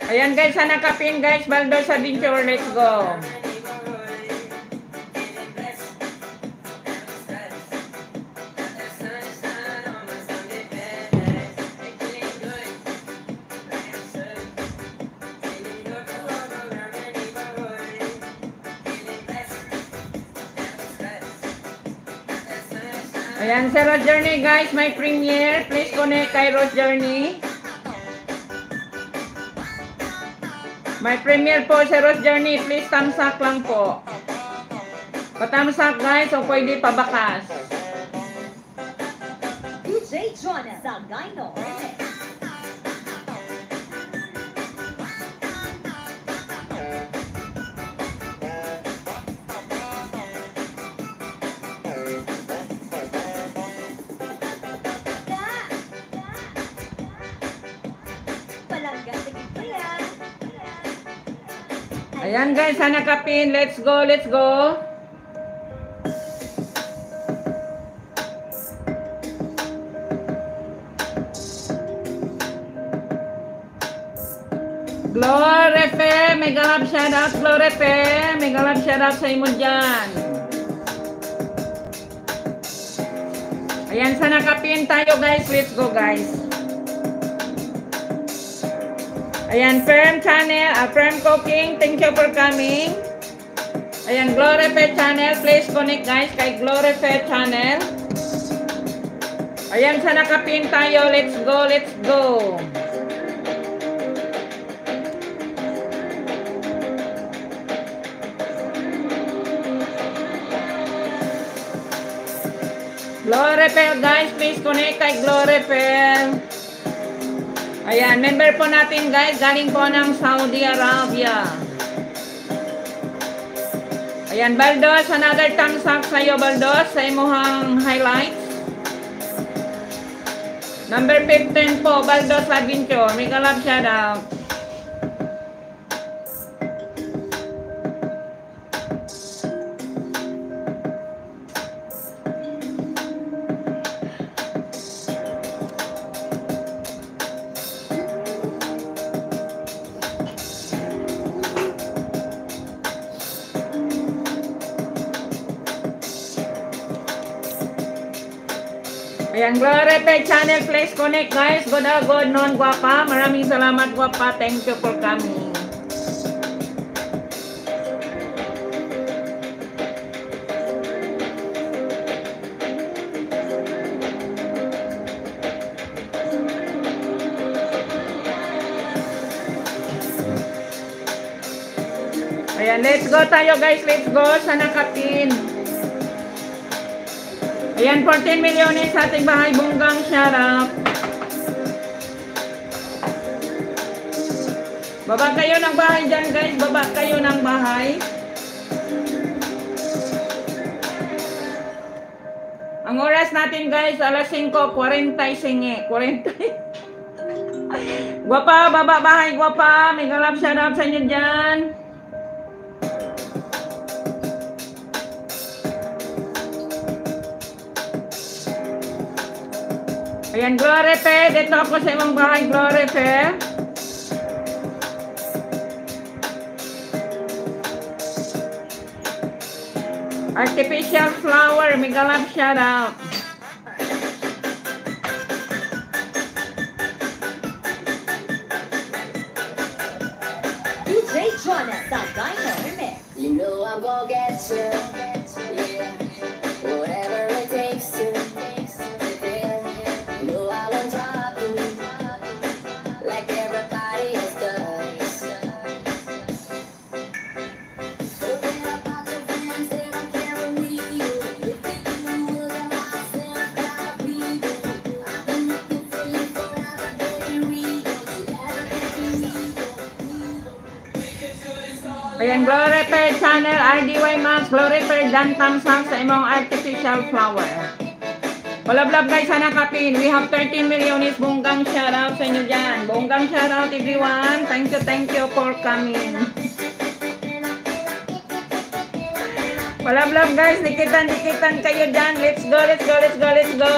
Ayan guys, sana kapin guys, Baldos Adventure, let's go. Ayan, sa Rose Journey guys, may premiere. Please connect kay Rose Journey. May premiere po sa Rose Journey. Please thumbs up lang po. Pa-thumbs up guys, o pwede pabakas. DJ Jonas Sagayno. Ayan guys, sana kapin. Let's go, let's go. Glorefe, mega love shoutout. Glorefe, mega love shoutout sa imo dyan. Ayan, sana kapin tayo guys. Let's go guys. Ayan, Firm Channel, Firm Cooking, thank you for coming. Ayan, Glorefe Channel, please connect guys kay Glorefe Channel. Ayan, sana kapin tayo, let's go, let's go. Glorefe guys, please connect kay Glorefe. Ayan, member po natin guys, galing po ng Saudi Arabia. Ayan, Baldos, another thumbs up sa'yo Baldos, sa imuhang highlights. Number 15 po, Baldos Adventure, mega love shoutout. Ayan, Glorefe Channel, please connect guys. Good, non guwapa. Maraming salamat guwapa. Thank you for coming. Ayan, let's go tayo guys. Let's go. Sana kapin. Ayan, 14 milyones sa ating bahay, bunggang shoutout. Baba kayo ng bahay dyan guys, baba kayo ng bahay. Ang oras natin guys, alas 5:40. 40. Guwapa, baba bahay, guwapa. Mega love shoutout sa inyo dyan. Ayan, Glorefe, dito ako sa imong bahay, Glorefe. Artificial flower, mega love shoutout. DJ Jonas Sagayno remix. You know I'm gonna get you, yeah. Whatever it takes to. Ayan, Glorefe Channel, RDY Max, Glorefe Dan Tamsang sa imong artificial flower. Love guys, sana kapin. We have 13 milyones bunggang shoutout sa inyo dyan. Bunggang shoutout everyone. Thank you for coming. Love guys, dikitan kayo dyan. Let's go.